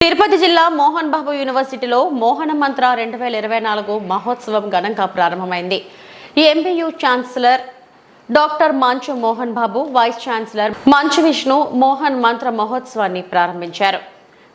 తిరుపతి జిల్లా మోహన్ బాబు యూనివర్సిటీలో మోహన మంత్ర 2024 మహోత్సవం ఘనంగా ప్రారంభమైంది. ఎంబీయూ ఛాన్సలర్ డాక్టర్ మంచు మోహన్ బాబు, వైస్ ఛాన్సలర్ మంచు విష్ణు మోహన్ మంత్ర మహోత్సవాన్ని ప్రారంభించారు.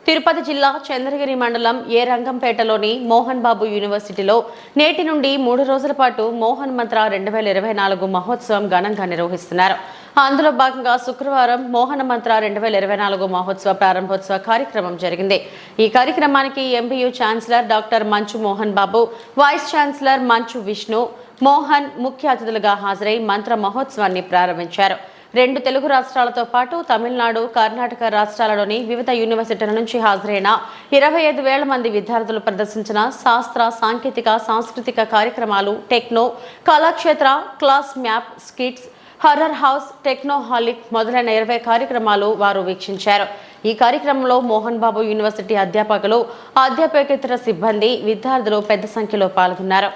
తిరుపతి జిల్లా చంద్రగిరి మండలం ఏ రంగంపేటలోని మోహన్ బాబు యూనివర్సిటీలో నేటి నుండి 3 రోజుల పాటు మోహన్ మంత్ర 2024 మహోత్సవం ఘనంగా నిర్వహిస్తున్నారు. అందులో భాగంగా శుక్రవారం మోహన మంత్ర 2024 మహోత్సవ ప్రారంభోత్సవ కార్యక్రమం జరిగింది. ఈ కార్యక్రమానికి ఎంబీయూ ఛాన్సలర్ డాక్టర్ మంచు మోహన్ బాబు, వైస్ ఛాన్సలర్ మంచు విష్ణు మోహన్ ముఖ్య అతిథులుగా హాజరై మంత్ర మహోత్సవాన్ని ప్రారంభించారు. 2 తెలుగు రాష్ట్రాలతో పాటు తమిళనాడు, కర్ణాటక రాష్ట్రాలలోని వివిధ యూనివర్సిటీల నుంచి హాజరైన 25,000 మంది విద్యార్థులు ప్రదర్శించిన శాస్త్ర, సాంకేతిక, సాంస్కృతిక కార్యక్రమాలు, techno, Kalakshetra, class map, skits, horror house, technoholic మొదలైన 20 కార్యక్రమాలు వారు వీక్షించారు. ఈ కార్యక్రమంలో మోహన్ బాబు యూనివర్సిటీ అధ్యాపకులు, అధ్యాపకేతర సిబ్బంది, విద్యార్థులు పెద్ద సంఖ్యలో పాల్గొన్నారు.